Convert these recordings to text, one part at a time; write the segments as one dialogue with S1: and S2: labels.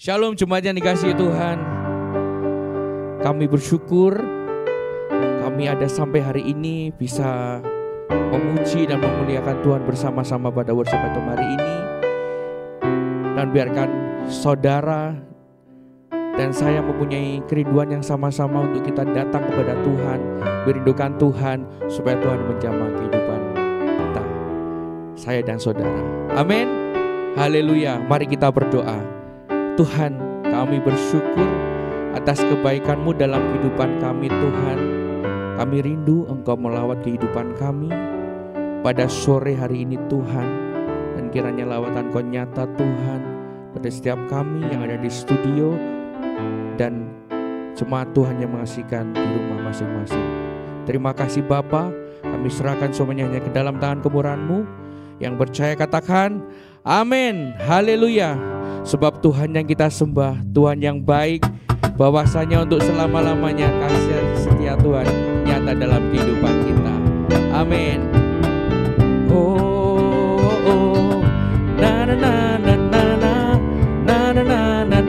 S1: Shalom jemaat yang dikasihi Tuhan. Kami bersyukur kami ada sampai hari ini bisa memuji dan memuliakan Tuhan bersama-sama pada worship item hari ini. Dan biarkan saudara dan saya mempunyai kerinduan yang sama-sama untuk kita datang kepada Tuhan, merindukan Tuhan supaya Tuhan menjamah kehidupan kita, saya dan saudara. Amin. Haleluya. Mari kita berdoa. Tuhan, kami bersyukur atas kebaikan-Mu dalam kehidupan kami Tuhan. Kami rindu Engkau melawat kehidupan kami pada sore hari ini Tuhan. Dan kiranya lawatan Kau nyata Tuhan pada setiap kami yang ada di studio dan jemaat Tuhan yang mengasihkan di rumah masing-masing. Terima kasih Bapa, kami serahkan semuanya hanya ke dalam tangan kemurahan-Mu. Yang percaya katakan amin. Haleluya. Sebab Tuhan yang kita sembah, Tuhan yang baik, bahwasanya untuk selama-lamanya kasih setia Tuhan nyata dalam kehidupan kita. Amin. Oh, oh, oh. Na na na na na na na na na na na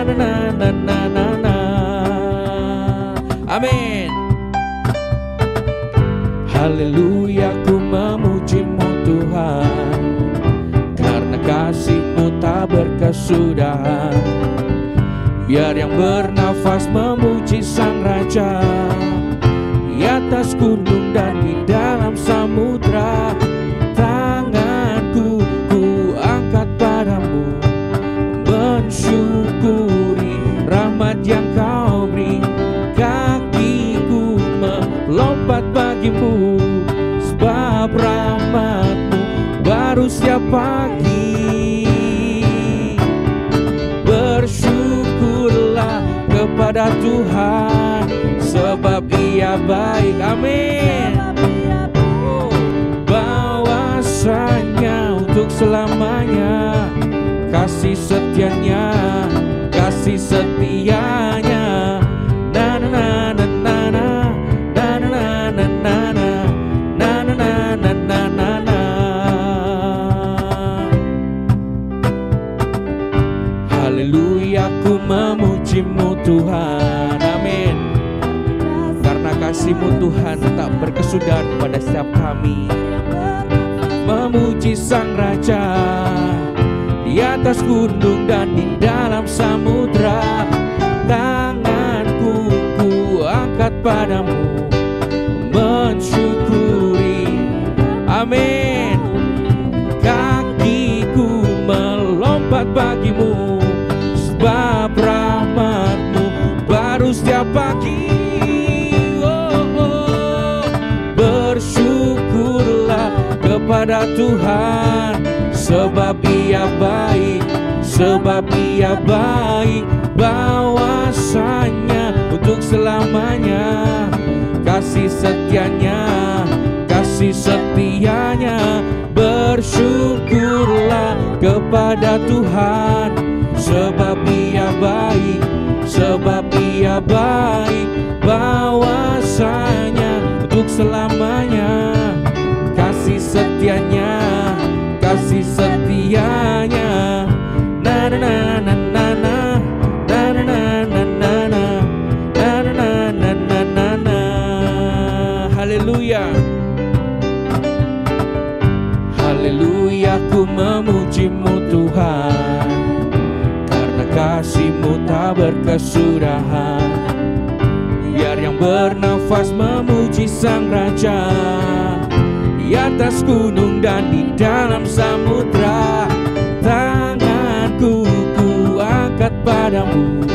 S1: na na na na na. Amin. Haleluya, ku memuji-Mu Tuhan, karena kasih-Mu tak berkesudahan. Biar yang bernafas memuji Sang Raja, di atas gunung dan di dalam samudra. Tanganku ku angkat padamu, mensyukuri rahmat yang Kau beri. Kakiku melompat bagimu, sebab rahmat-Mu baru setiap pagi. Bersyukurlah kepada Tuhan, sebab Ia baik. Amin. Bahwasanya untuk selamanya kasih setianya, kasih setianya. Na na na na na na na na na na na na na na na na. Haleluya, ku memuji-Mu Tuhan. Amin. Karena kasih-Mu Tuhan tak berkesudahan pada setiap kami. Memuji Sang Raja di atas gunung dan di dalam samudra. Tanganku ku angkat padamu, mensyukuri. Amin. Kakiku melompat bagimu, sebab rahmat-Mu baru setiap pagi. Oh, oh. Bersyukurlah kepada Tuhan, sebab Ia baik, sebab Ia baik. Bahwasanya untuk selamanya kasih setianya, kasih setianya. Bersyukurlah kepada Tuhan, sebab Ia baik, sebab Ia baik. Bahwasanya untuk selamanya kasih setianya, kasih setianya. Na na na na na na na na na na na na na na. Haleluya. Haleluya, ku memuji-Mu Tuhan, karena kasih-Mu tak berkesudahan. Biar yang bernafas memuji Sang Raja, di atas gunung dan di dalam samudra. Tanganku ku angkat padamu,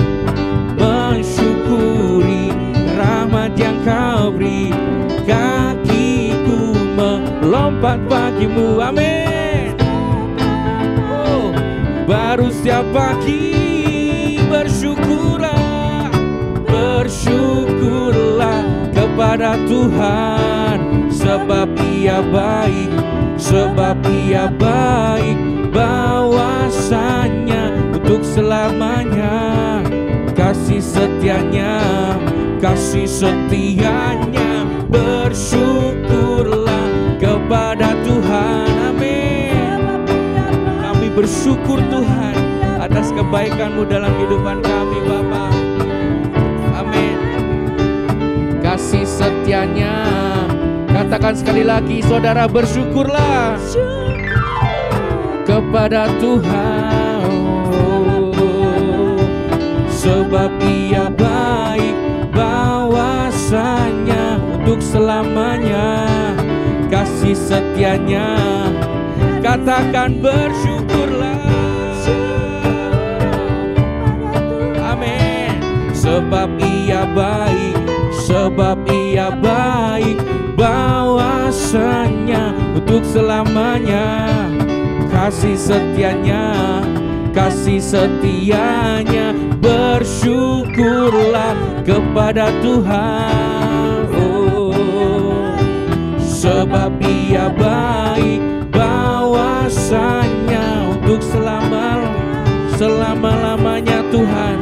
S1: mensyukuri rahmat yang Kau beri. Kakiku melompat bagimu. Amin. Oh, baru setiap pagi. Bersyukurlah, bersyukurlah kepada Tuhan, sebab Ia baik, sebab Ia baik. Bahwasanya untuk selamanya kasih setianya, kasih setianya. Bersyukurlah kepada Tuhan. Amin. Kami bersyukur Tuhan atas kebaikan-Mu dalam kehidupan kami Bapa. Amin. Kasih setianya, katakan sekali lagi saudara, bersyukurlah kepada Tuhan, sebab Ia baik, bahwasanya untuk selamanya kasih setianya. Katakan bersyukurlah. Amin. Sebab Ia baik, sebab Ia baik, bahwasanya untuk selamanya kasih setianya, kasih setianya. Bersyukurlah kepada Tuhan, sebab Ia baik, bahwasanya untuk selama-lamanya Tuhan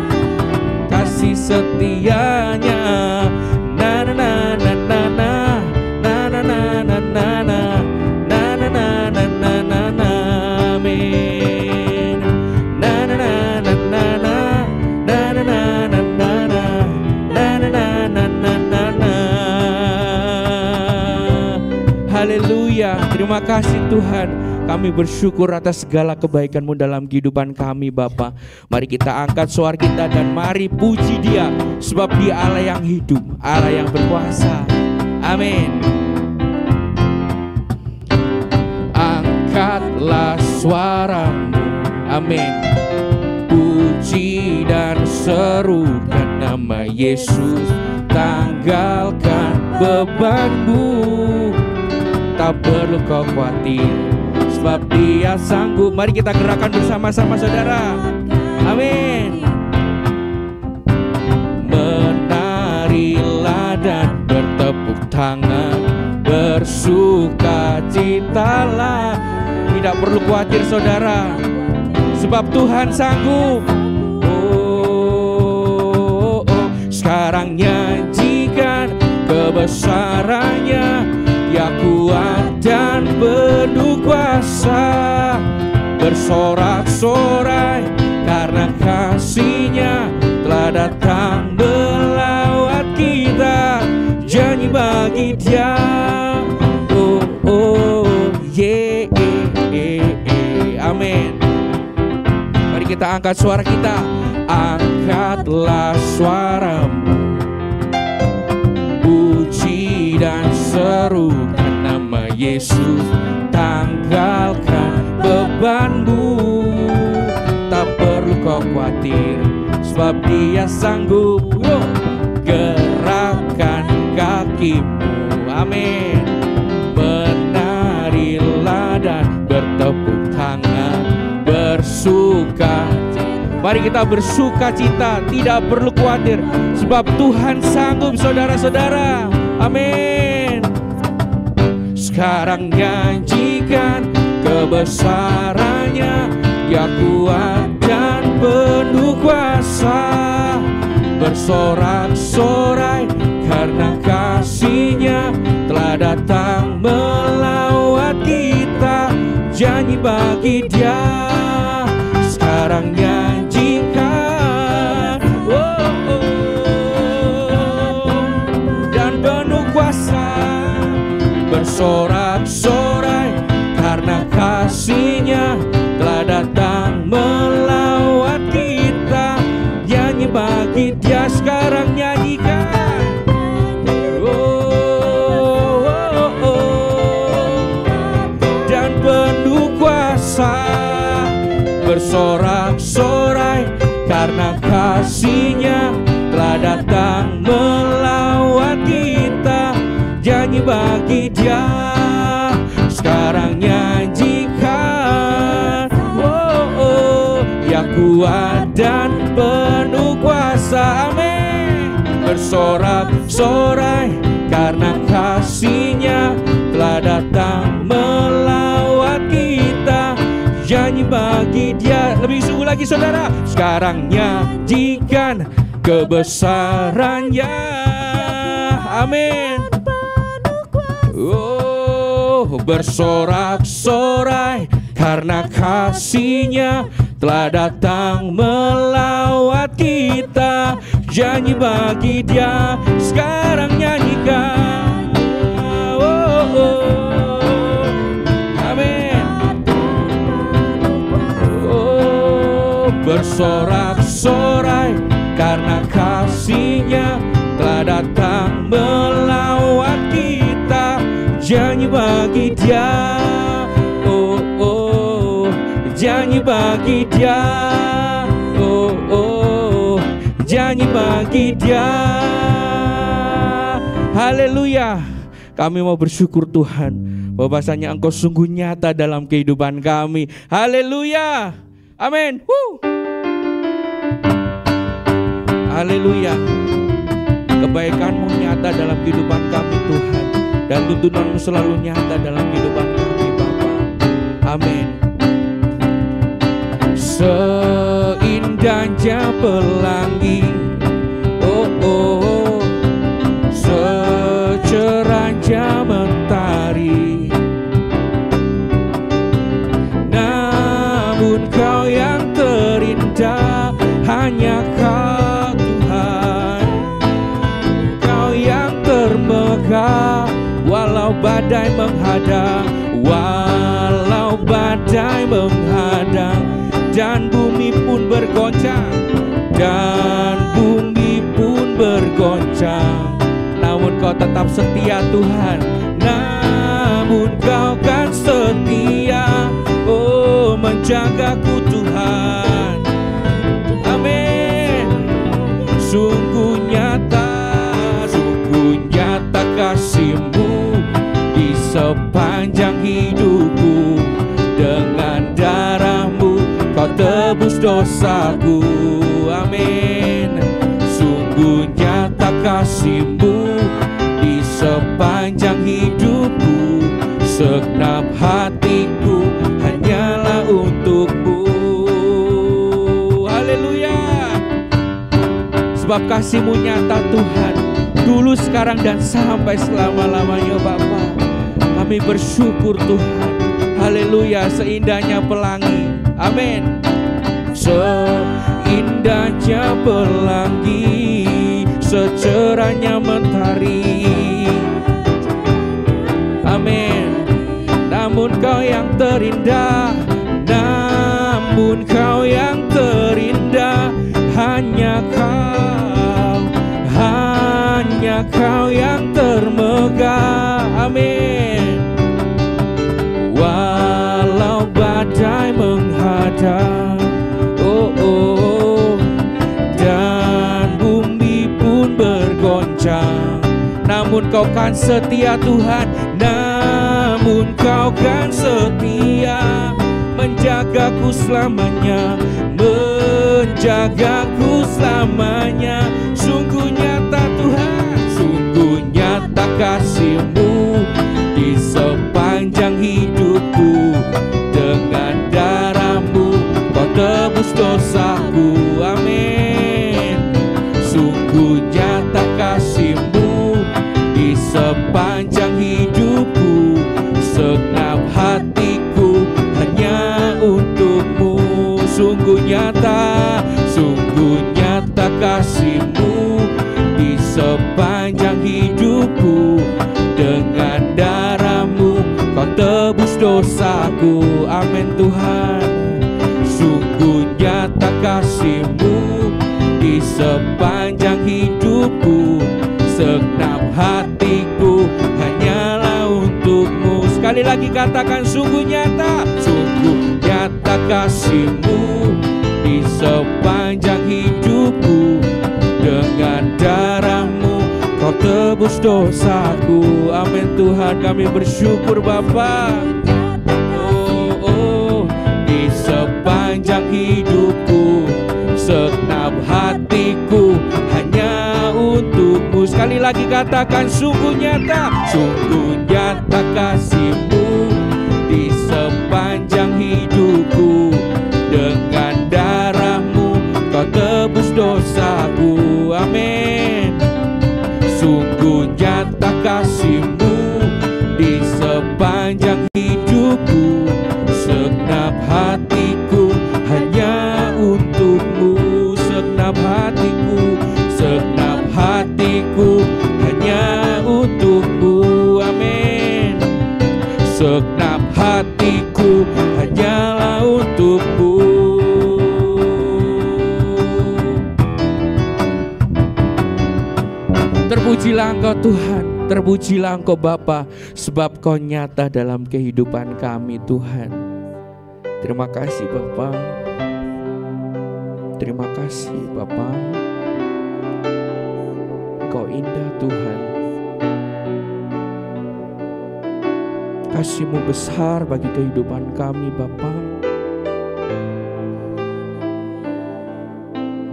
S1: kasih setianya. Na na na na na na na na na na na na na na na na na na. Amin. Na na na na na na na na na na na na na na na. Haleluya. Terima kasih Tuhan. Kami bersyukur atas segala kebaikan-Mu dalam kehidupan kami Bapa. Mari kita angkat suara kita dan mari puji Dia, sebab Dia Allah yang hidup, Allah yang berkuasa. Amin. Angkatlah suaramu, amin, puji dan serukan nama Yesus. Tanggalkan bebanmu, tak perlu kau khawatir, sebab Dia sanggup. Mari kita gerakan bersama-sama saudara. Amin. Menarilah dan bertepuk tangan, bersukacitalah. Tidak perlu khawatir saudara, sebab Tuhan sanggup. Sekarang nyanyikan kebesarannya, Dia kuat dan penuh kuasa. Bersorak-sorai karena kasih-Nya telah datang melawat kita. Janji bagi Dia, oh oh yeah, amin. Mari kita angkat suara kita. Angkatlah suaramu, puji dan serukan nama Yesus. Tanggalkan bebanmu, tak perlu kau khawatir, sebab Dia sanggup. Gerakkan kakimu, amin. Menarilah dan bertepuk tangan, bersuka. Mari kita bersuka cita, tidak perlu khawatir, sebab Tuhan sanggup saudara-saudara. Amin. Sekarang nyanyikan kebesarannya, Dia kuat dan penuh kuasa. Bersorak-sorai karena kasih-Nya telah datang melawat kita. Janji bagi Dia, sekarang nyanyikan, oh, oh, dan penuh kuasa. Bersorak-sorai karena kasih-Nya telah datang melawat kita. Nyanyi bagi Dia, sekarang nyanyikan, oh, oh, oh, dan penuh kuasa. Bersorak-sorai karena kasih-Nya telah datang melawat kita. Nyanyi bagi Dia, sekarang nyanyikan, oh, oh, Dia kuat dan penuh kuasa. Amin. Bersorak-sorai karena kasih-Nya telah datang melawat kita. Nyanyi bagi Dia, lebih sungguh lagi saudara. Sekarang nyanyikan kebesarannya, amin. Oh, bersorak-sorai karena kasih-Nya telah datang melawat kita. Janji bagi Dia, sekarang nyanyikan. Oh, oh. Amin. Oh, bersorak-sorai karena kasih-Nya telah datang melawat kita. Janji bagi Dia, oh oh, janji bagi Dia, oh oh, janji bagi Dia. Haleluya. Kami mau bersyukur Tuhan, bahwasanya Engkau sungguh nyata dalam kehidupan kami. Haleluya. Amin. Haleluya. Kebaikan-Mu nyata dalam kehidupan kami Tuhan, dan tuntunan-Mu selalu nyata dalam kehidupan kami Bapa. Amin. Seindahnya pelangi, oh oh, secerahnya mentari, namun Kau yang terindah, hanya Kau Tuhan. Kau yang termegah, walau badai menghadang, walau badai menghadang, dan bumi pun bergoncang, dan bumi pun bergoncang, namun Kau tetap setia Tuhan, namun Kau kan setia, oh menjagaku Tuhan. Amin. Sungguh nyata kasih-Mu di sepanjang hidupku. Dengan darah-Mu Kau tebus dosaku. Amin. Sungguh nyata kasih-Mu di sepanjang hidupku. Segenap hatiku hanyalah untuk-Mu. Haleluya. Sebab kasih-Mu nyata Tuhan, dulu, sekarang, dan sampai selama-lamanya Bapa. Kami bersyukur Tuhan. Haleluya. Seindahnya pelangi. Amin. Seindahnya pelangi, secerahnya mentari. Amin. Namun Kau yang terindah, namun Kau yang terindah, hanya Kau, hanya Kau yang termegah. Amin. Walau badai menghadang, oh oh, dan bumi pun bergoncang, namun Kau kan setia Tuhan, namun Kau kan setia, menjagaku selamanya, menjagaku selamanya. Sungguh nyata Tuhan, sungguh nyata kasih-Mu di sepanjang hidupku. Dengan darah-Mu Kau tebus dosaku. Amin. Sungguh nyata kasih-Mu di sepanjang hidupku. Segenap hatiku hanya untuk-Mu. Sungguh nyata kasih-Mu di sepanjang hidupku. Dengan darah-Mu Kau tebus dosaku. Amin Tuhan. Sungguh nyata kasih-Mu di sepanjang hidupku. Segenap hatiku hanyalah untuk-Mu. Sekali lagi katakan, sungguh nyata kasih-Mu di sepanjang hidupku. Dengan darah-Mu Kau tebus dosaku. Amin Tuhan. Kami bersyukur Bapa. Oh oh, di sepanjang hidupku, segenap hatiku hanya untuk-Mu. Sekali lagi katakan, sungguh nyata kasih-Mu di sepanjang hidupku. Dengan darah-Mu Kau tebus dosaku. Amin. Sungguh nyata kasih-Mu di sepanjang hidupku. Segenap hatiku hanya Terpujilah Engkau Bapa, sebab Kau nyata dalam kehidupan kami Tuhan. Terima kasih Bapa. Terima kasih Bapa. Kau indah Tuhan. Kasih-Mu besar bagi kehidupan kami Bapa.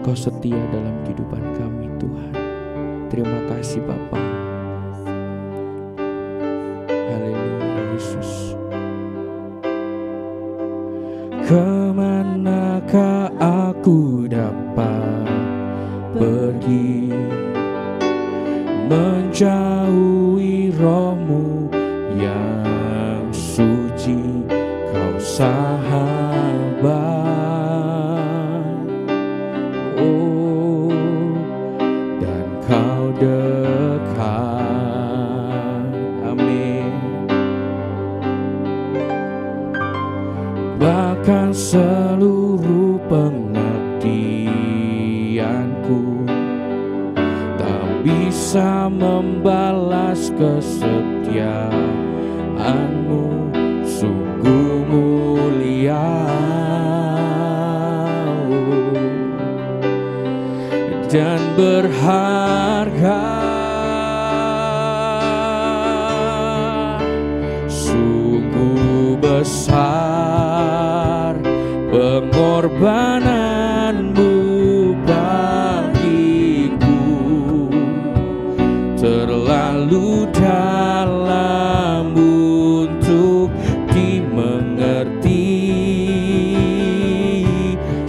S1: Kau setia dalam kehidupan kami Tuhan. Terima kasih Bapa. Haleluya Yesus. Kemanakah aku dapat pergi, menjauhi Roh-Mu yang suci, Kau sahabat. Oh, dan Kau dekat. Amin. Bahkan seluruh pengabdianku tak bisa membalas kesetiaan-Mu, sungguh mulia dan berharga. Sungguh besar pengorbanan-Mu bagiku, terlalu dalam untuk dimengerti.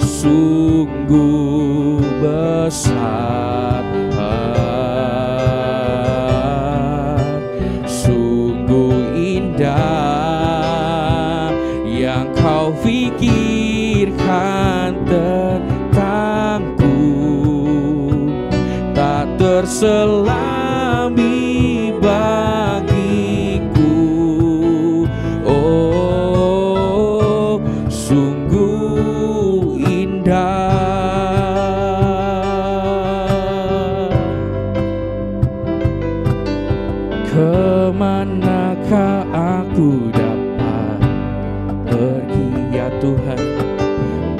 S1: Sungguh besar, sungguh indah yang Kau pikirkan tentangku, tak terselami bagiku. Oh, sungguh indah. Kemanakah aku dapat pergi ya Tuhan,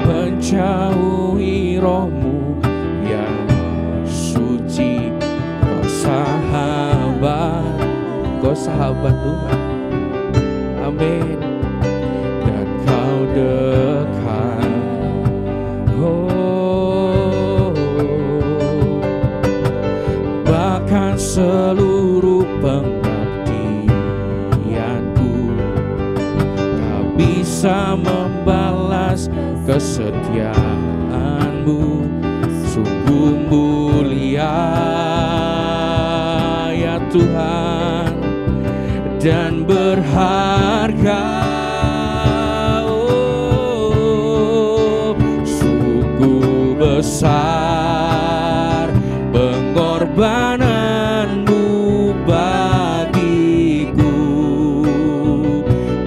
S1: menjauhi Roh-Mu yang suci. Kau sahabat, Kau sahabat Tuhan. Amin. Dan Kau dekat. Oh, bahkan seluruh pengabdianku tak bisa membalas kesetiaan-Mu, sungguh mulia ya Tuhan dan berharga. Oh, sungguh besar pengorbanan-Mu bagiku,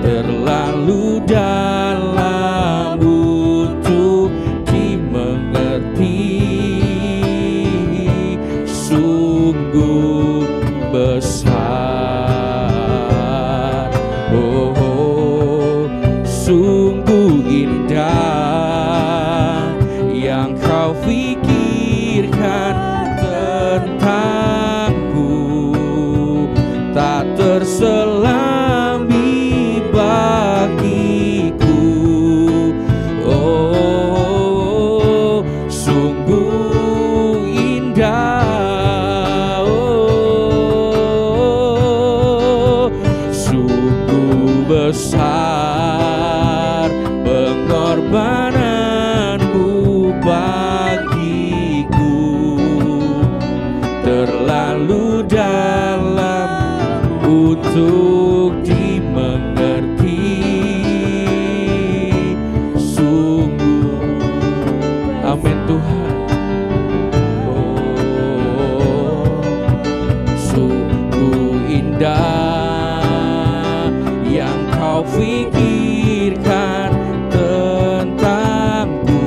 S1: terlalu dalam untuk dimengerti. Sungguh besar, oh, sungguh indah yang Kau pikirkan tentangku, tak terselami bagiku. Oh, sungguh indah. Oh, sungguh besar pengorbanan-Mu bagiku, terlalu dalam untuk dimengerti. Sungguh, amin Tuhan. Oh, sungguh indah yang Kau pikirkan tentangku,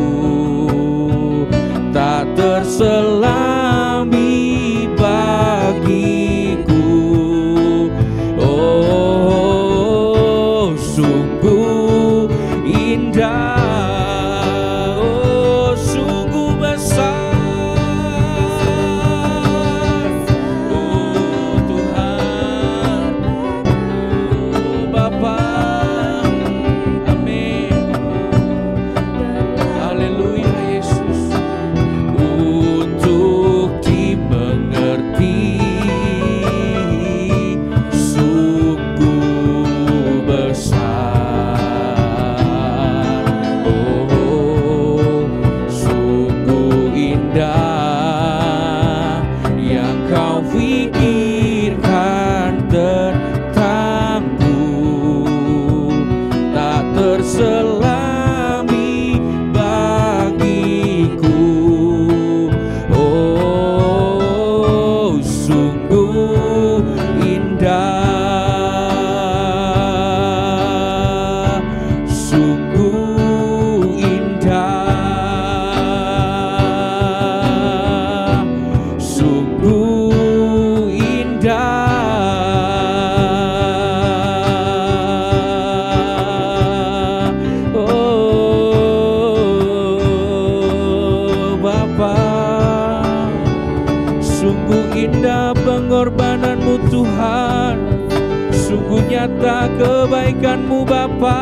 S1: tak terselami bagiku. Tuhan, sungguh nyata kebaikan-Mu Bapa.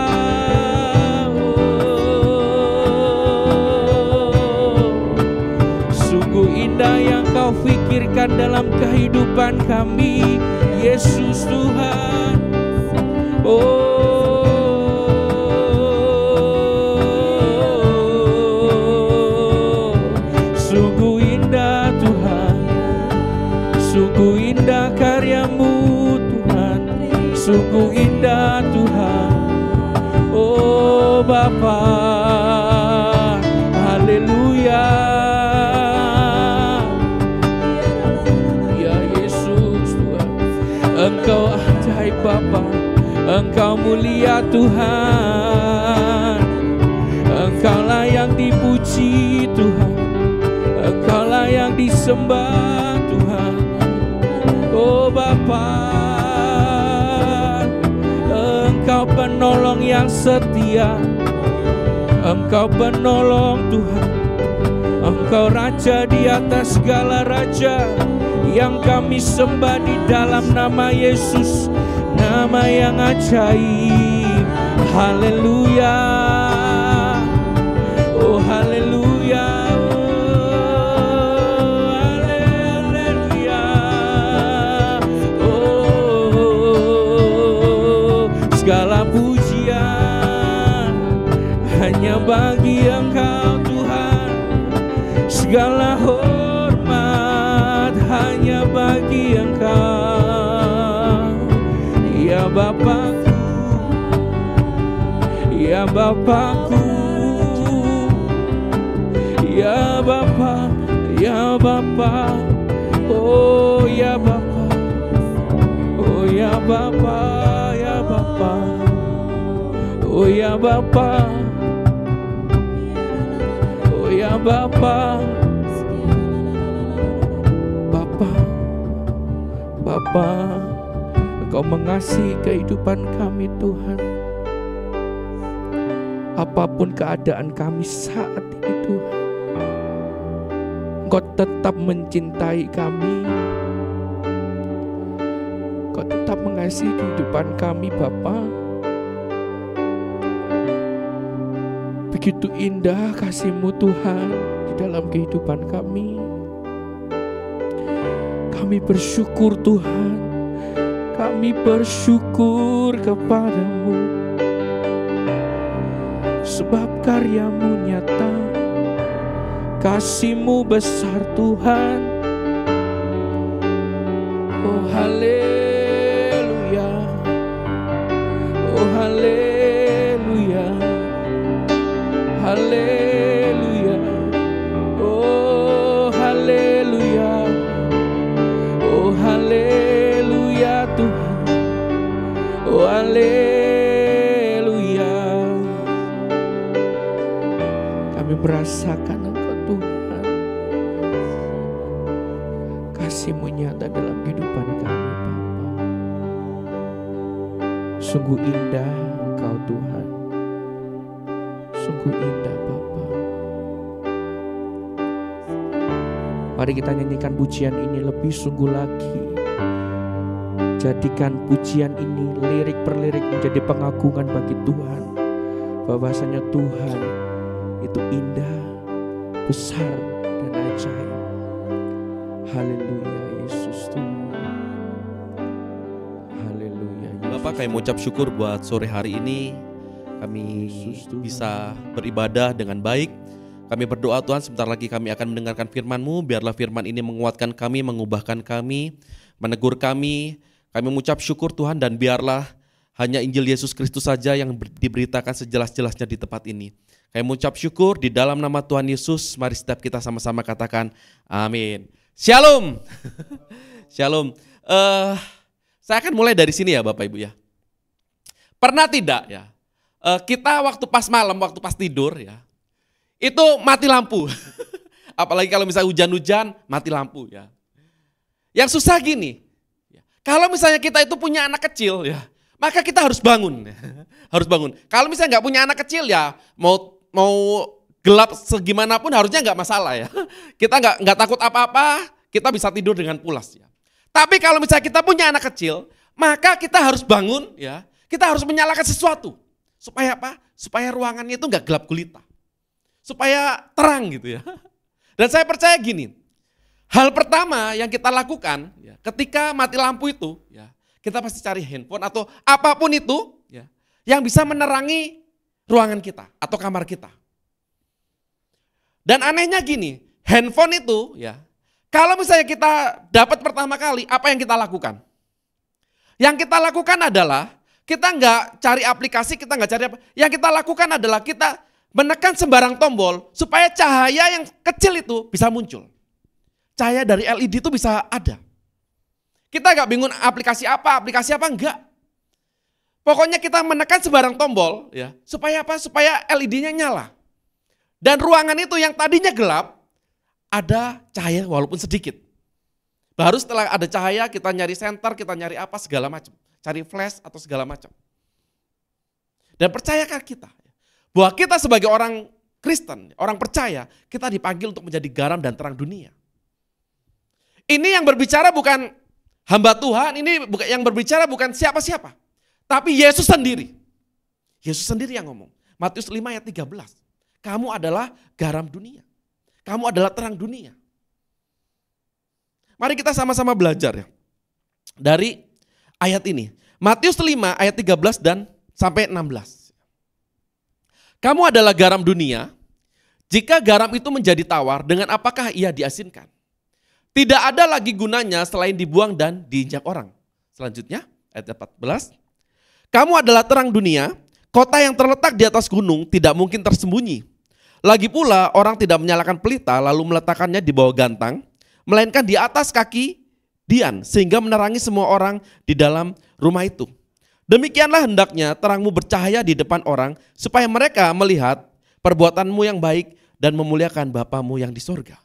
S1: Sungguh indah yang Kau pikirkan dalam kehidupan kami, Yesus Tuhan. Sungguh indah Tuhan, sungguh indah karya-Mu Tuhan, sungguh indah Tuhan. Oh Bapa, haleluya. Ya Yesus Tuhan, Engkau ajaib Bapa, Engkau mulia Tuhan, Engkaulah yang dipuji Tuhan, Engkaulah yang disembah Tuhan. Oh Bapa, Engkau penolong yang setia, Engkau penolong Tuhan, Engkau Raja di atas segala raja, yang kami sembah di dalam nama Yesus, nama yang ajaib. Haleluya, oh haleluya, oh haleluya, oh segala pujian hanya bagi Engkau Tuhan, segala hormat hanya bagi Engkau. Ya Bapakku, ya Bapakku, ya Bapa, ya Bapa, oh ya Bapa, oh ya Bapa, ya Bapa, oh ya Bapa, oh ya Bapa, Bapa, Bapa. Engkau mengasihi kehidupan kami Tuhan. Apapun keadaan kami saat ini Tuhan, Engkau tetap mencintai kami. Engkau tetap mengasihi kehidupan kami Bapa. Begitu indah kasih-Mu Tuhan di dalam kehidupan kami. Kami bersyukur Tuhan, kami bersyukur kepada-Mu, sebab karya-Mu nyata, kasih-Mu besar Tuhan. Oh haleluya, oh haleluya, haleluya, oh haleluya, oh haleluya Tuhan, oh haleluya. Kami merasakan Engkau Tuhan, kasih-Mu nyata dalam kehidupan kami Bapa. Sungguh indah Engkau Tuhan, sungguh indah Bapa. Mari kita nyanyikan pujian ini lebih sungguh lagi. Jadikan pujian ini lirik per lirik menjadi pengagungan bagi Tuhan, bahwasanya Tuhan itu indah, besar, dan ajaib. Haleluya Yesus Tuhan. Haleluya Yesus.
S2: Bapak, kami mengucap syukur buat sore hari ini kami bisa beribadah dengan baik. Kami berdoa Tuhan, sebentar lagi kami akan mendengarkan firman-Mu. Biarlah firman ini menguatkan kami, mengubahkan kami, menegur kami. Kami mengucap syukur Tuhan, dan biarlah hanya Injil Yesus Kristus saja yang diberitakan sejelas-jelasnya di tempat ini. Kami mengucap syukur di dalam nama Tuhan Yesus. Mari setiap kita sama-sama katakan amin. Shalom. Shalom. Saya akan mulai dari sini ya Bapak Ibu ya. Pernah tidak ya, kita waktu pas malam, waktu pas tidur ya, itu mati lampu. Apalagi kalau misalnya hujan-hujan, mati lampu ya. Yang susah gini, kalau misalnya kita itu punya anak kecil ya, maka kita harus bangun. Harus bangun. Kalau misalnya nggak punya anak kecil ya, mau gelap segimanapun harusnya nggak masalah ya. Kita nggak takut apa-apa, kita bisa tidur dengan pulas ya. Tapi kalau misalnya kita punya anak kecil, maka kita harus bangun ya. Kita harus menyalakan sesuatu. Supaya apa? Supaya ruangannya itu enggak gelap gulita. Supaya terang gitu ya. Dan saya percaya gini, hal pertama yang kita lakukan ya, ketika mati lampu itu, ya, kita pasti cari handphone atau apapun itu ya, yang bisa menerangi ruangan kita atau kamar kita. Dan anehnya gini, handphone itu ya, kalau misalnya kita dapat pertama kali, apa yang kita lakukan? Yang kita lakukan adalah, kita nggak cari aplikasi, kita nggak cari apa. Yang kita lakukan adalah kita menekan sembarang tombol supaya cahaya yang kecil itu bisa muncul. Cahaya dari LED itu bisa ada. Kita nggak bingung aplikasi apa enggak. Pokoknya kita menekan sembarang tombol ya, supaya apa? Supaya LED-nya nyala. Dan ruangan itu yang tadinya gelap, ada cahaya walaupun sedikit. Baru setelah ada cahaya kita nyari senter, kita nyari apa segala macam. Cari flash atau segala macam. Dan percayakan kita bahwa kita sebagai orang Kristen, orang percaya, kita dipanggil untuk menjadi garam dan terang dunia. Ini yang berbicara bukan hamba Tuhan, ini yang berbicara bukan siapa-siapa. Tapi Yesus sendiri. Yesus sendiri yang ngomong. Matius 5 ayat 13. Kamu adalah garam dunia. Kamu adalah terang dunia. Mari kita sama-sama belajar ya. Dari ayat ini. Matius 5 ayat 13 dan sampai 16. Kamu adalah garam dunia, jika garam itu menjadi tawar, dengan apakah ia diasinkan? Tidak ada lagi gunanya selain dibuang dan diinjak orang. Selanjutnya, ayat 14. Kamu adalah terang dunia, kota yang terletak di atas gunung tidak mungkin tersembunyi. Lagi pula orang tidak menyalakan pelita lalu meletakkannya di bawah gantang, melainkan di atas kaki dian, sehingga menerangi semua orang di dalam rumah itu. Demikianlah hendaknya terangmu bercahaya di depan orang, supaya mereka melihat perbuatanmu yang baik dan memuliakan Bapamu yang di sorga.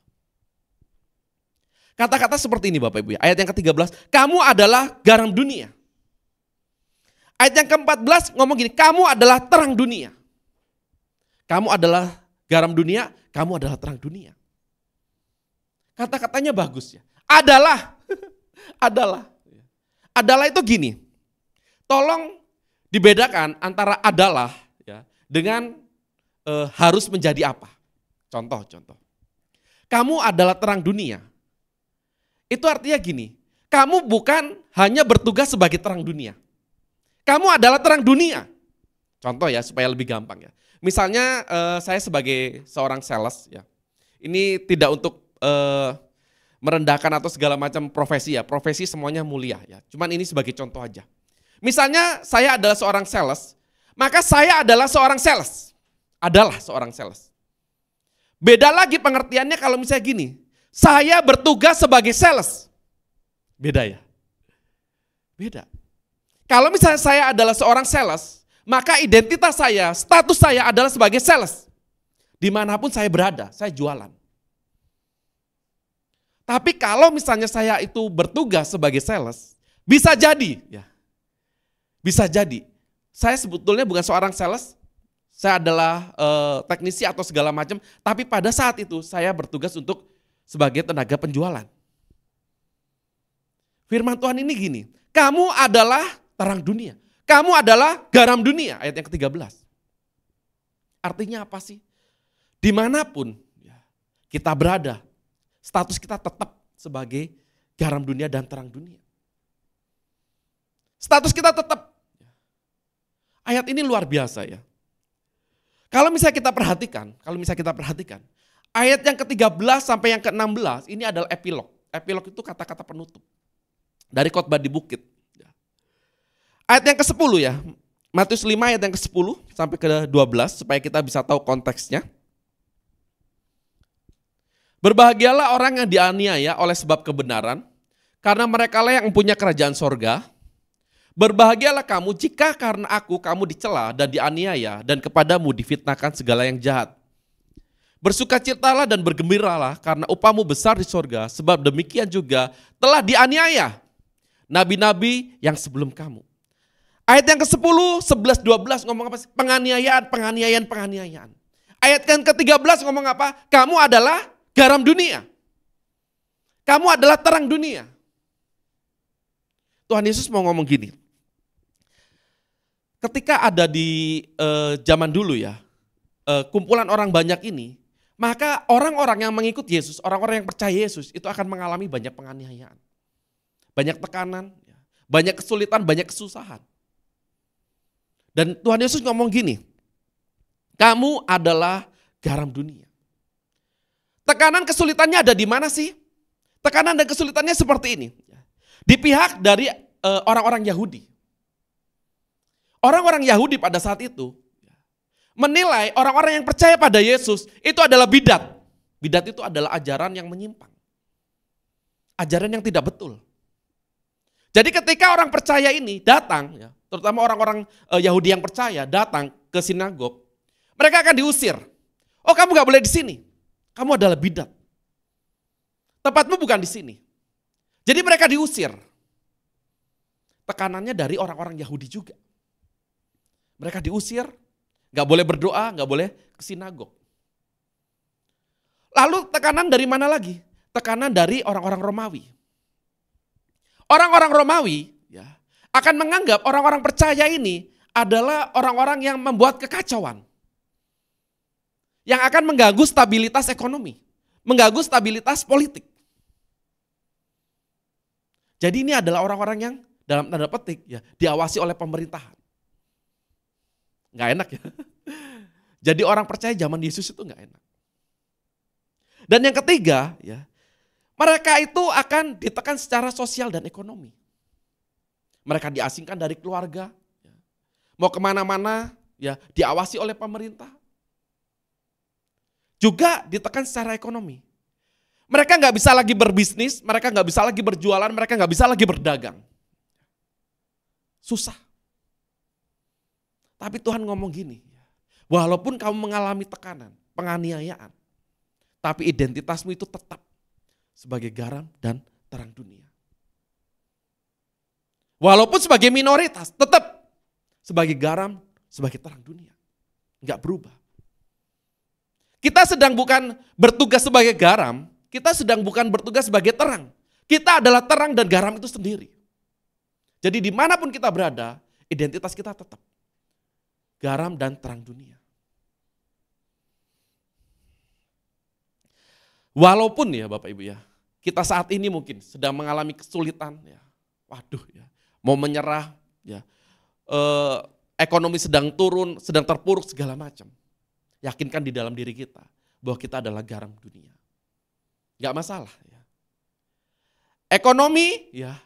S2: Kata-kata seperti ini Bapak Ibu ya. Ayat yang ke-13, kamu adalah garam dunia. Ayat yang ke-14 ngomong gini, kamu adalah terang dunia. Kamu adalah garam dunia, kamu adalah terang dunia. Kata-katanya bagus ya. Adalah. Adalah itu gini. Tolong dibedakan antara adalah ya, dengan harus menjadi apa. Contoh. Kamu adalah terang dunia. Itu artinya gini, kamu bukan hanya bertugas sebagai terang dunia. Kamu adalah terang dunia. Contoh ya, supaya lebih gampang ya. Misalnya saya sebagai seorang sales ya. Ini tidak untuk merendahkan atau segala macam profesi ya. Profesi semuanya mulia ya. Cuman ini sebagai contoh aja. Misalnya saya adalah seorang sales, maka saya adalah seorang sales. Adalah seorang sales. Beda lagi pengertiannya kalau misalnya gini, saya bertugas sebagai sales. Beda ya? Beda. Kalau misalnya saya adalah seorang sales, maka identitas saya, status saya adalah sebagai sales. Dimanapun saya berada, saya jualan. Tapi kalau misalnya saya itu bertugas sebagai sales, bisa jadi ya. Bisa jadi, saya sebetulnya bukan seorang sales, saya adalah teknisi atau segala macam, tapi pada saat itu saya bertugas untuk sebagai tenaga penjualan. Firman Tuhan ini gini, kamu adalah terang dunia, kamu adalah garam dunia, ayat yang ke-13. Artinya apa sih? Dimanapun kita berada, status kita tetap sebagai garam dunia dan terang dunia. Status kita tetap. Ayat ini luar biasa ya. Kalau misalnya kita perhatikan, ayat yang ke-13 sampai yang ke-16 ini adalah epilog. Epilog itu kata-kata penutup dari khotbah di bukit. Ayat yang ke-10 ya, Matius 5 ayat yang ke-10 sampai ke-12 supaya kita bisa tahu konteksnya. Berbahagialah orang yang dianiaya oleh sebab kebenaran, karena merekalah yang mempunyai kerajaan sorga. Berbahagialah kamu jika karena aku kamu dicela dan dianiaya dan kepadamu difitnahkan segala yang jahat. Bersukacitalah dan bergembiralah karena upahmu besar di sorga, sebab demikian juga telah dianiaya nabi-nabi yang sebelum kamu. Ayat yang ke-10, 11, 12 ngomong apa sih? Penganiayaan. Ayat yang ke-13 ngomong apa? Kamu adalah garam dunia. Kamu adalah terang dunia. Tuhan Yesus mau ngomong gini. Ketika ada di zaman dulu ya, kumpulan orang banyak ini, maka orang-orang yang mengikut Yesus, orang-orang yang percaya Yesus itu akan mengalami banyak penganiayaan. Banyak tekanan, banyak kesulitan, banyak kesusahan. Dan Tuhan Yesus ngomong gini, kamu adalah garam dunia. Tekanan kesulitannya ada di mana sih? Tekanan dan kesulitannya seperti ini. Di pihak dari orang-orang Yahudi. Orang-orang Yahudi pada saat itu menilai orang-orang yang percaya pada Yesus itu adalah bidat. Bidat itu adalah ajaran yang menyimpang. Ajaran yang tidak betul. Jadi ketika orang percaya ini datang, ya, terutama orang-orang Yahudi yang percaya datang ke sinagog, mereka akan diusir. Oh, kamu gak boleh di sini. Kamu adalah bidat. Tempatmu bukan di sini. Jadi mereka diusir. Tekanannya dari orang-orang Yahudi juga. Mereka diusir, gak boleh berdoa, gak boleh ke sinagog. Lalu tekanan dari mana lagi? Tekanan dari orang-orang Romawi. Orang-orang Romawi ya, akan menganggap orang-orang percaya ini adalah orang-orang yang membuat kekacauan. Yang akan mengganggu stabilitas ekonomi, mengganggu stabilitas politik. Jadi ini adalah orang-orang yang dalam tanda petik ya, diawasi oleh pemerintahan. Nggak enak ya. Jadi orang percaya zaman Yesus itu nggak enak. Dan yang ketiga ya, mereka itu akan ditekan secara sosial dan ekonomi. Mereka diasingkan dari keluarga, mau kemana-mana ya diawasi oleh pemerintah. Juga ditekan secara ekonomi. Mereka nggak bisa lagi berbisnis, mereka nggak bisa lagi berjualan, mereka nggak bisa lagi berdagang. Susah. Tapi Tuhan ngomong gini, walaupun kamu mengalami tekanan, penganiayaan, tapi identitasmu itu tetap sebagai garam dan terang dunia. Walaupun sebagai minoritas, tetap sebagai garam, sebagai terang dunia. Enggak berubah. Kita sedang bukan bertugas sebagai garam, kita sedang bukan bertugas sebagai terang. Kita adalah terang dan garam itu sendiri. Jadi dimanapun kita berada, identitas kita tetap garam dan terang dunia. Walaupun ya Bapak Ibu ya, kita saat ini mungkin sedang mengalami kesulitan ya, waduh ya, mau menyerah ya, ekonomi sedang turun, sedang terpuruk segala macam. Yakinkan di dalam diri kita bahwa kita adalah garam dunia. Gak masalah ya. Ekonomi ya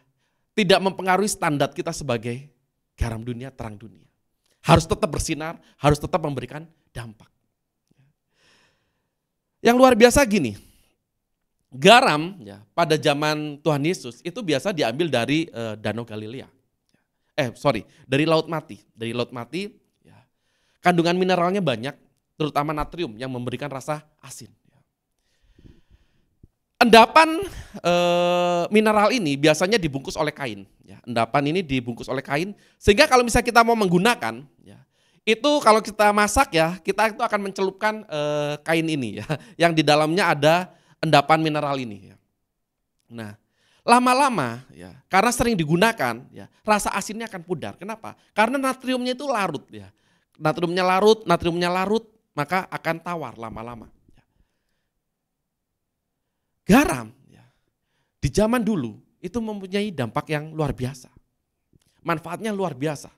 S2: tidak mempengaruhi standar kita sebagai garam dunia, terang dunia. Harus tetap bersinar, harus tetap memberikan dampak. Yang luar biasa gini, garam ya pada zaman Tuhan Yesus itu biasa diambil dari Danau Galilea. Dari Laut Mati. Dari Laut Mati ya, kandungan mineralnya banyak, terutama natrium yang memberikan rasa asin. Endapan mineral ini biasanya dibungkus oleh kain. Ya, endapan ini dibungkus oleh kain, sehingga kalau misalnya kita mau menggunakan, ya, itu kalau kita masak ya, kita itu akan mencelupkan kain ini ya, yang di dalamnya ada endapan mineral ini. Ya. Nah, lama-lama ya, karena sering digunakan, ya, rasa asinnya akan pudar. Kenapa? Karena natriumnya itu larut ya, natriumnya larut, maka akan tawar lama-lama. Garam ya, di zaman dulu itu mempunyai dampak yang luar biasa. Manfaatnya luar biasa.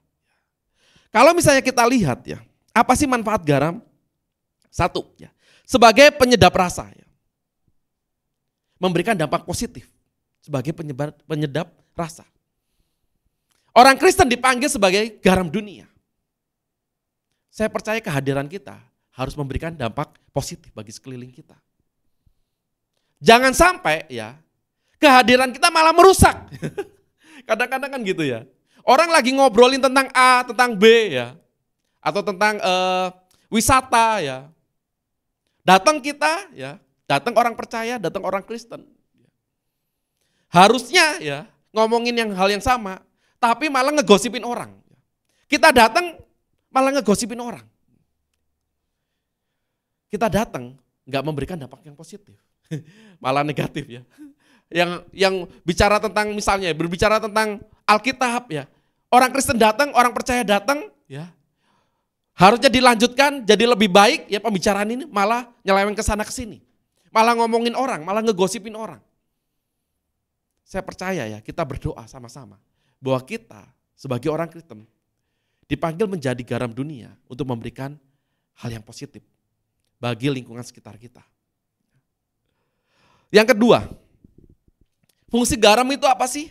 S2: Kalau misalnya kita lihat ya, apa sih manfaat garam? Satu ya, sebagai penyedap rasa ya. Memberikan dampak positif sebagai penyedap rasa. Orang Kristen dipanggil sebagai garam dunia. Saya percaya kehadiran kita harus memberikan dampak positif bagi sekeliling kita. Jangan sampai ya kehadiran kita malah merusak. Kadang-kadang kan gitu ya. Orang lagi ngobrolin tentang A, tentang B ya. Atau tentang wisata ya. Datang kita ya, datang orang percaya, datang orang Kristen. Harusnya ya ngomongin hal yang sama, tapi malah ngegosipin orang. Kita datang malah ngegosipin orang. Kita datang nggak memberikan dampak yang positif. Malah negatif ya. Yang bicara tentang misalnya berbicara tentang Alkitab ya. Orang Kristen datang, orang percaya datang ya. Harusnya dilanjutkan jadi lebih baik ya pembicaraan ini, malah nyeleweng ke sana ke sini. Malah ngomongin orang, malah ngegosipin orang. Saya percaya ya, kita berdoa sama-sama bahwa kita sebagai orang Kristen dipanggil menjadi garam dunia untuk memberikan hal yang positif bagi lingkungan sekitar kita. Yang kedua, fungsi garam itu apa sih?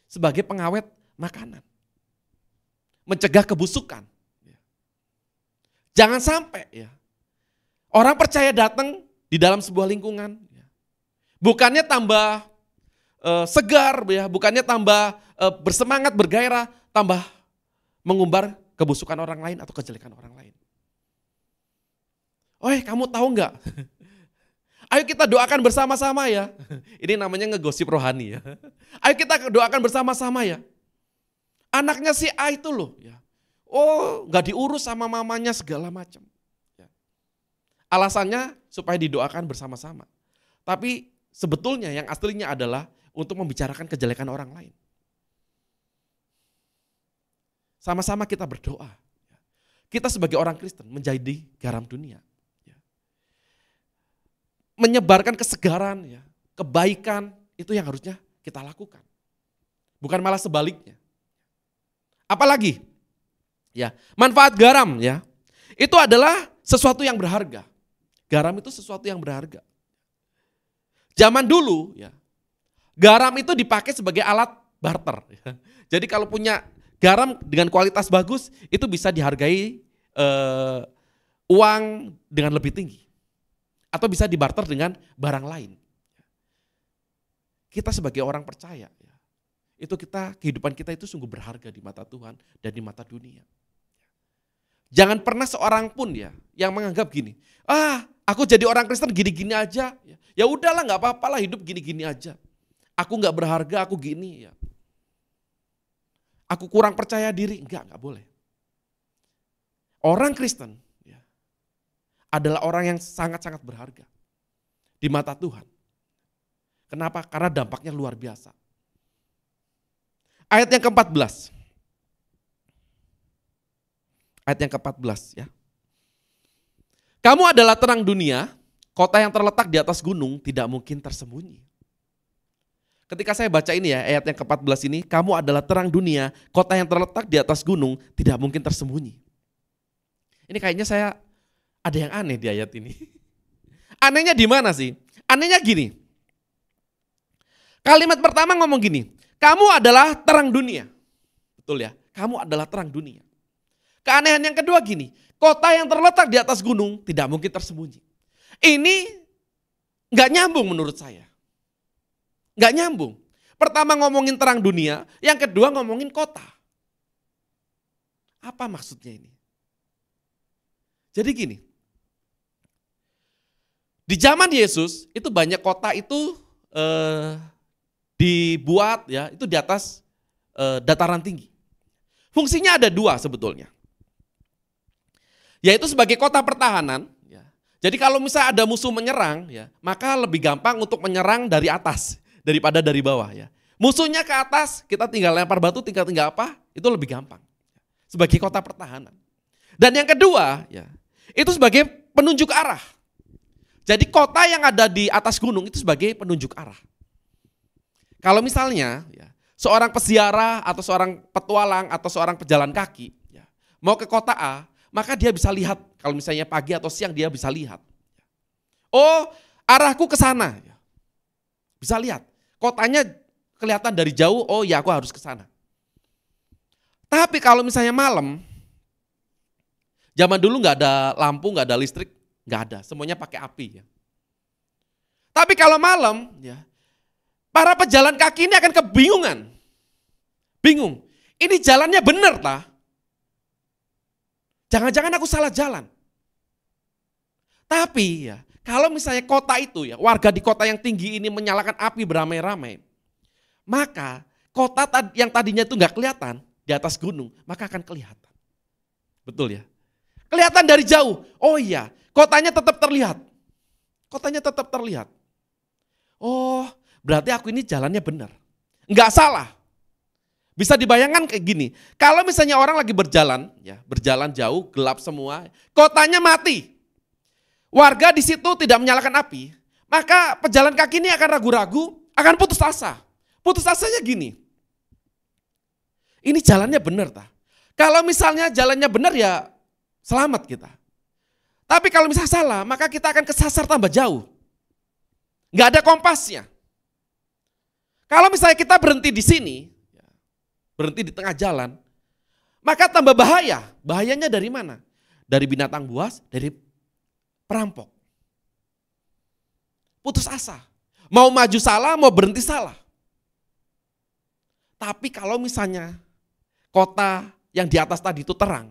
S2: Sebagai pengawet makanan. Mencegah kebusukan. Jangan sampai ya orang percaya datang di dalam sebuah lingkungan, ya, bukannya tambah segar, ya, bukannya tambah bersemangat, bergairah, tambah mengumbar kebusukan orang lain atau kejelekan orang lain. Kamu tahu nggak? Ayo kita doakan bersama-sama ya. Ini namanya ngegosip rohani ya. Ayo kita doakan bersama-sama ya. Anaknya si A itu loh ya. Nggak diurus sama mamanya segala macam. Ya. Alasannya supaya didoakan bersama-sama. Tapi sebetulnya yang aslinya adalah untuk membicarakan kejelekan orang lain. Sama-sama kita berdoa. Kita sebagai orang Kristen menjadi garam dunia. Menyebarkan kesegaran, ya, kebaikan, itu yang harusnya kita lakukan. Bukan malah sebaliknya. Apalagi, ya, manfaat garam ya, itu adalah sesuatu yang berharga. Garam itu sesuatu yang berharga. Zaman dulu, ya, garam itu dipakai sebagai alat barter. Ya. Jadi kalau punya garam dengan kualitas bagus, itu bisa dihargai uang dengan lebih tinggi. Atau bisa dibarter dengan barang lain. Kita sebagai orang percaya, ya, itu kehidupan kita itu sungguh berharga di mata Tuhan dan di mata dunia. Jangan pernah seorang pun ya yang menganggap gini, aku jadi orang Kristen gini-gini aja. Ya udahlah, nggak apa-apa lah hidup gini-gini aja. Aku nggak berharga, aku gini ya. Aku kurang percaya diri, nggak boleh. Orang Kristen ya, adalah orang yang sangat-sangat berharga di mata Tuhan. Kenapa? Karena dampaknya luar biasa. Ayat yang ke-14. Ayat yang ke-14 ya. Kamu adalah terang dunia, kota yang terletak di atas gunung tidak mungkin tersembunyi. Ketika saya baca ini ya, ayat yang ke-14 ini, kamu adalah terang dunia, kota yang terletak di atas gunung tidak mungkin tersembunyi. Ini kayaknya saya ada yang aneh di ayat ini. Anehnya di mana sih? Anehnya gini. Kalimat pertama ngomong gini, kamu adalah terang dunia. Betul ya, kamu adalah terang dunia. Keanehan yang kedua gini, kota yang terletak di atas gunung tidak mungkin tersembunyi. Ini gak nyambung menurut saya. Gak nyambung. Pertama ngomongin terang dunia, yang kedua ngomongin kota. Apa maksudnya ini? Jadi gini, di zaman Yesus itu banyak kota itu dibuat ya, itu di atas dataran tinggi. Fungsinya ada dua sebetulnya. Yaitu sebagai kota pertahanan. Ya. Jadi kalau misalnya ada musuh menyerang, ya, maka lebih gampang untuk menyerang dari atas daripada dari bawah. Ya. Musuhnya ke atas, kita tinggal lempar batu, tinggal apa, itu lebih gampang. Sebagai kota pertahanan. Dan yang kedua, ya, itu sebagai penunjuk arah. Jadi kota yang ada di atas gunung itu sebagai penunjuk arah. Kalau misalnya ya, seorang peziarah atau seorang petualang atau seorang pejalan kaki ya, mau ke kota A, maka dia bisa lihat, kalau misalnya pagi atau siang dia bisa lihat. Oh, arahku ke sana. Bisa lihat. Kotanya kelihatan dari jauh, oh ya aku harus ke sana. Tapi kalau misalnya malam, zaman dulu nggak ada lampu, nggak ada listrik, nggak ada. Semuanya pakai api. Ya. Tapi kalau malam, ya, para pejalan kaki ini akan kebingungan. Bingung. Ini jalannya benar tah? Jangan-jangan aku salah jalan. Tapi ya, kalau misalnya kota itu ya, warga di kota yang tinggi ini menyalakan api beramai-ramai, maka kota yang tadinya itu nggak kelihatan di atas gunung, maka akan kelihatan. Betul ya? Kelihatan dari jauh. Oh iya, kotanya tetap terlihat. Kotanya tetap terlihat. Oh, berarti aku ini jalannya benar. Enggak salah. Bisa dibayangkan kayak gini, kalau misalnya orang lagi berjalan, ya berjalan jauh, gelap semua, kotanya mati. Warga di situ tidak menyalakan api, maka pejalan kaki ini akan ragu-ragu, akan putus asa. Putus asanya gini, ini jalannya benar tak? Kalau misalnya jalannya benar ya selamat kita. Tapi kalau misalnya salah, maka kita akan kesasar tambah jauh. Nggak ada kompasnya. Kalau misalnya kita berhenti di sini, berhenti di tengah jalan, maka tambah bahaya. Bahayanya dari mana? Dari binatang buas, dari perampok. Putus asa. Mau maju salah, mau berhenti salah. Tapi kalau misalnya kota yang di atas tadi itu terang,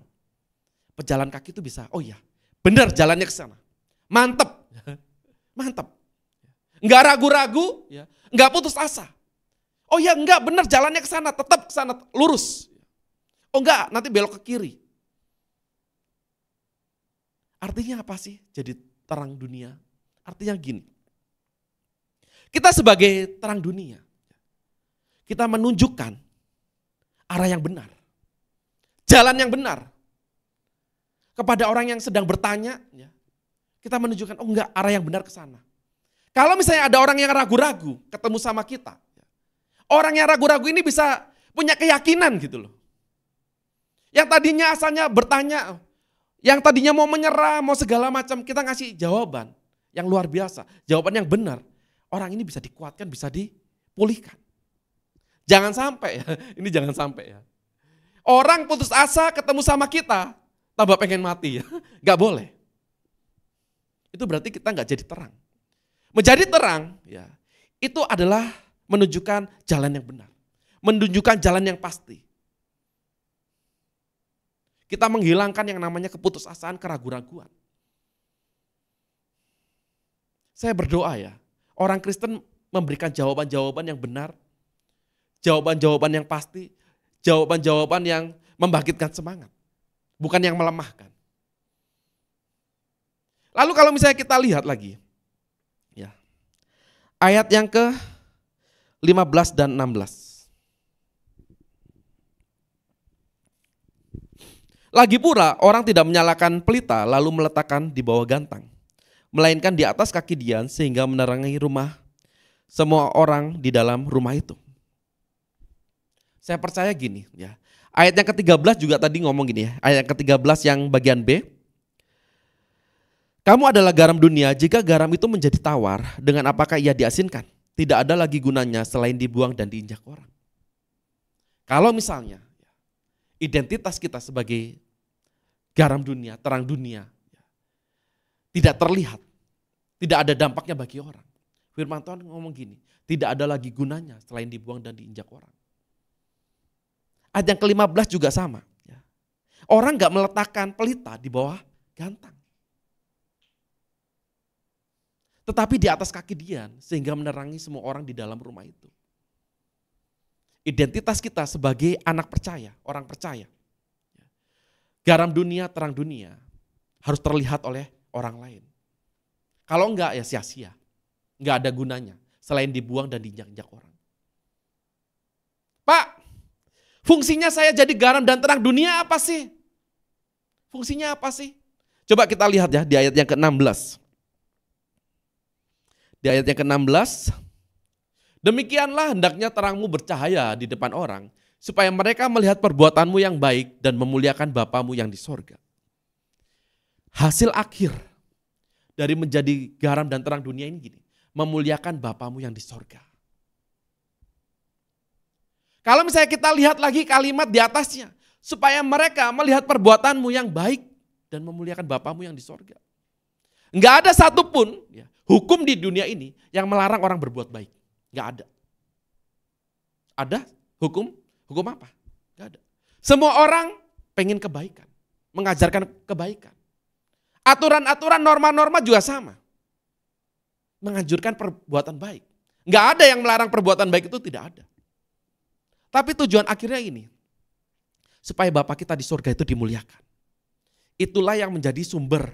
S2: pejalan kaki itu bisa, oh iya, benar jalannya ke sana. Mantep. Mantep. Enggak ragu-ragu, enggak putus asa. Oh ya enggak, benar jalannya ke sana, tetap ke sana, lurus. Oh enggak, nanti belok ke kiri. Artinya apa sih jadi terang dunia? Artinya gini, kita sebagai terang dunia, kita menunjukkan arah yang benar, jalan yang benar. Kepada orang yang sedang bertanya, kita menunjukkan, oh enggak, arah yang benar ke sana. Kalau misalnya ada orang yang ragu-ragu ketemu sama kita, orang yang ragu-ragu ini bisa punya keyakinan gitu loh. Yang tadinya asalnya bertanya, yang tadinya mau menyerah, mau segala macam, kita ngasih jawaban yang luar biasa, jawaban yang benar. Orang ini bisa dikuatkan, bisa dipulihkan. Jangan sampai ya, ini jangan sampai ya. Orang putus asa ketemu sama kita, tambah pengen mati ya, nggak boleh. Itu berarti kita nggak jadi terang. Menjadi terang ya, itu adalah menunjukkan jalan yang benar. Menunjukkan jalan yang pasti. Kita menghilangkan yang namanya keputusasaan, keraguan-raguan. Saya berdoa ya, orang Kristen memberikan jawaban-jawaban yang benar, jawaban-jawaban yang pasti, jawaban-jawaban yang membangkitkan semangat, bukan yang melemahkan. Lalu kalau misalnya kita lihat lagi, ya, ayat yang ke-15 dan 16. Lagi pula orang tidak menyalakan pelita lalu meletakkan di bawah gantang, melainkan di atas kaki dian sehingga menerangi rumah semua orang di dalam rumah itu. Saya percaya gini ya. Ayat yang ke-13 juga tadi ngomong gini ya. Ayat yang ke-13 yang bagian B. Kamu adalah garam dunia, jika garam itu menjadi tawar, dengan apakah ia diasinkan? Tidak ada lagi gunanya selain dibuang dan diinjak orang. Kalau misalnya identitas kita sebagai garam dunia, terang dunia, tidak terlihat, tidak ada dampaknya bagi orang. Firman Tuhan ngomong gini, tidak ada lagi gunanya selain dibuang dan diinjak orang. Ayat yang ke-15 juga sama. Orang gak meletakkan pelita di bawah gantang. Tetapi di atas kaki dian sehingga menerangi semua orang di dalam rumah itu. Identitas kita sebagai anak percaya, orang percaya. Garam dunia, terang dunia harus terlihat oleh orang lain. Kalau enggak ya sia-sia. Enggak ada gunanya selain dibuang dan diinjak-injak orang. Pak, fungsinya saya jadi garam dan terang dunia apa sih? Fungsinya apa sih? Coba kita lihat ya di ayat yang ke-16. Di ayat yang ke-16, demikianlah hendaknya terangmu bercahaya di depan orang, supaya mereka melihat perbuatanmu yang baik dan memuliakan Bapamu yang di sorga. Hasil akhir dari menjadi garam dan terang dunia ini gini, memuliakan Bapamu yang di sorga. Kalau misalnya kita lihat lagi kalimat di atasnya, supaya mereka melihat perbuatanmu yang baik dan memuliakan Bapamu yang di sorga. Enggak ada satupun hukum di dunia ini yang melarang orang berbuat baik. Enggak ada. Ada hukum? Hukum apa? Enggak ada. Semua orang pengen kebaikan, mengajarkan kebaikan. Aturan-aturan, norma-norma juga sama. Menganjurkan perbuatan baik. Enggak ada yang melarang perbuatan baik itu, tidak ada. Tapi tujuan akhirnya ini, supaya Bapa kita di surga itu dimuliakan. Itulah yang menjadi sumber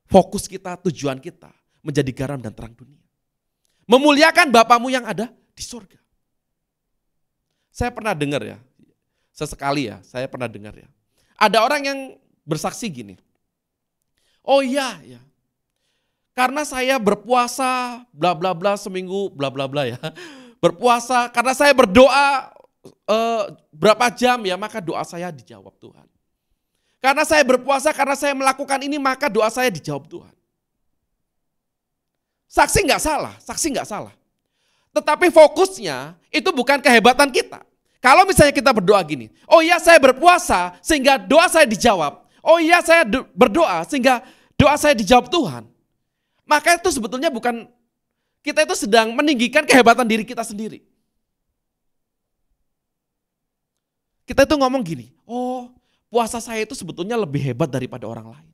S2: fokus kita, tujuan kita menjadi garam dan terang dunia. Memuliakan Bapamu yang ada di surga. Saya pernah dengar ya, sesekali ya, saya pernah dengar ya. Ada orang yang bersaksi gini, oh iya, ya, karena saya berpuasa bla bla bla seminggu bla bla bla ya. Berpuasa karena saya berdoa berapa jam ya, maka doa saya dijawab Tuhan. Karena saya berpuasa, karena saya melakukan ini, maka doa saya dijawab Tuhan. Saksi nggak salah, saksi nggak salah. Tetapi fokusnya itu bukan kehebatan kita. Kalau misalnya kita berdoa gini, oh iya saya berpuasa sehingga doa saya dijawab. Oh iya saya berdoa sehingga doa saya dijawab Tuhan. Maka itu sebetulnya bukan, kita itu sedang meninggikan kehebatan diri kita sendiri. Kita itu ngomong gini, oh puasa saya itu sebetulnya lebih hebat daripada orang lain.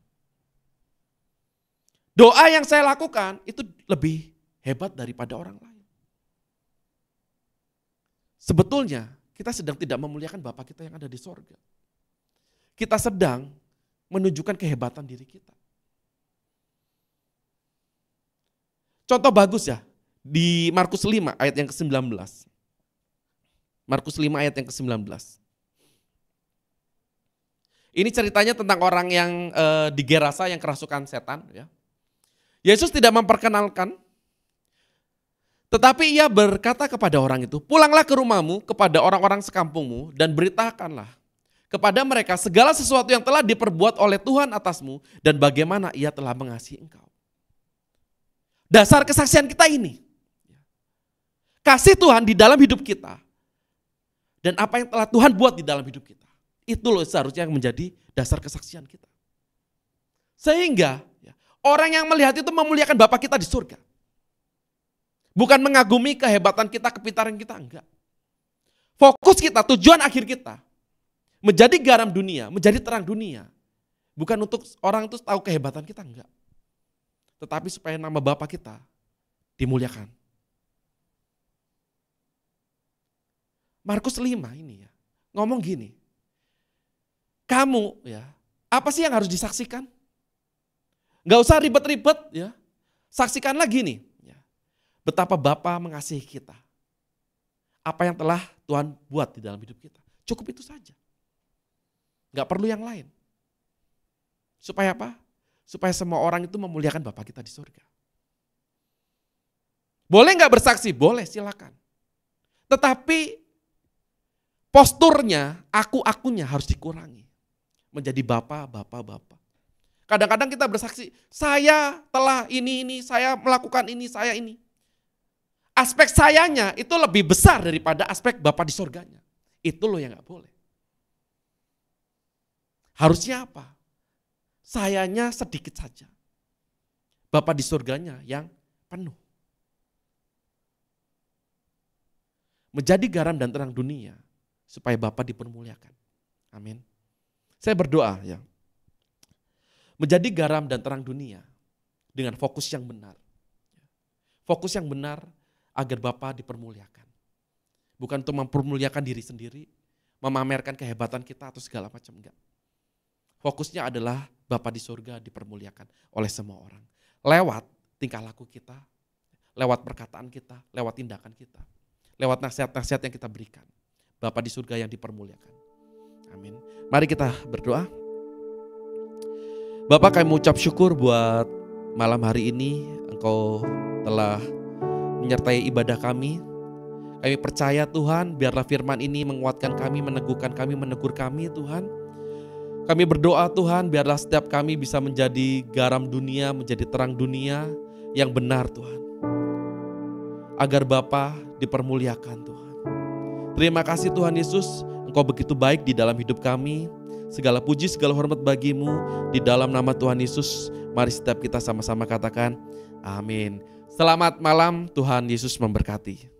S2: Doa yang saya lakukan itu lebih hebat daripada orang lain. Sebetulnya kita sedang tidak memuliakan Bapa kita yang ada di sorga. Kita sedang menunjukkan kehebatan diri kita. Contoh bagus ya, di Markus 5 ayat yang ke-19. Markus 5 ayat yang ke-19. Ini ceritanya tentang orang yang di Gerasa yang kerasukan setan. Ya. Yesus tidak memperkenalkan, tetapi ia berkata kepada orang itu, pulanglah ke rumahmu kepada orang-orang sekampungmu dan beritakanlah kepada mereka segala sesuatu yang telah diperbuat oleh Tuhan atasmu dan bagaimana ia telah mengasihi engkau. Dasar kesaksian kita ini, kasih Tuhan di dalam hidup kita dan apa yang telah Tuhan buat di dalam hidup kita. Itu loh seharusnya yang menjadi dasar kesaksian kita. Sehingga orang yang melihat itu memuliakan Bapa kita di surga. Bukan mengagumi kehebatan kita, kepintaran kita, enggak. Fokus kita, tujuan akhir kita, menjadi garam dunia, menjadi terang dunia. Bukan untuk orang itu tahu kehebatan kita, enggak. Tetapi supaya nama Bapa kita dimuliakan. Markus 5 ini ya, ngomong gini, kamu ya, apa sih yang harus disaksikan? Gak usah ribet-ribet ya, saksikanlah gini, ya, betapa Bapa mengasihi kita. Apa yang telah Tuhan buat di dalam hidup kita, cukup itu saja. Gak perlu yang lain. Supaya apa? Supaya semua orang itu memuliakan Bapa kita di surga. Boleh gak bersaksi? Boleh, silakan. Tetapi posturnya, aku-akunya harus dikurangi. Menjadi Bapa. Kadang-kadang kita bersaksi, saya telah ini, saya melakukan ini, saya ini. Aspek sayanya itu lebih besar daripada aspek Bapa di surganya. Itu loh yang gak boleh. Harusnya apa? Sayanya sedikit saja. Bapa di surganya yang penuh. Menjadi garam dan terang dunia supaya Bapa dipermuliakan. Amin. Saya berdoa ya. Menjadi garam dan terang dunia dengan fokus yang benar. Fokus yang benar agar Bapa dipermuliakan. Bukan untuk mempermuliakan diri sendiri, memamerkan kehebatan kita atau segala macam, enggak. Fokusnya adalah Bapa di surga dipermuliakan oleh semua orang. Lewat tingkah laku kita, lewat perkataan kita, lewat tindakan kita, lewat nasihat-nasihat yang kita berikan. Bapa di surga yang dipermuliakan. Amin. Mari kita berdoa. Bapak, kami mengucap syukur buat malam hari ini Engkau telah menyertai ibadah kami. Kami percaya Tuhan, biarlah firman ini menguatkan kami, meneguhkan kami, menegur kami Tuhan. Kami berdoa Tuhan, biarlah setiap kami bisa menjadi garam dunia, menjadi terang dunia yang benar Tuhan. Agar Bapa dipermuliakan Tuhan. Terima kasih Tuhan Yesus, Engkau begitu baik di dalam hidup kami. Segala puji, segala hormat bagimu. Di dalam nama Tuhan Yesus, mari setiap kita sama-sama katakan amin. Selamat malam, Tuhan Yesus memberkati.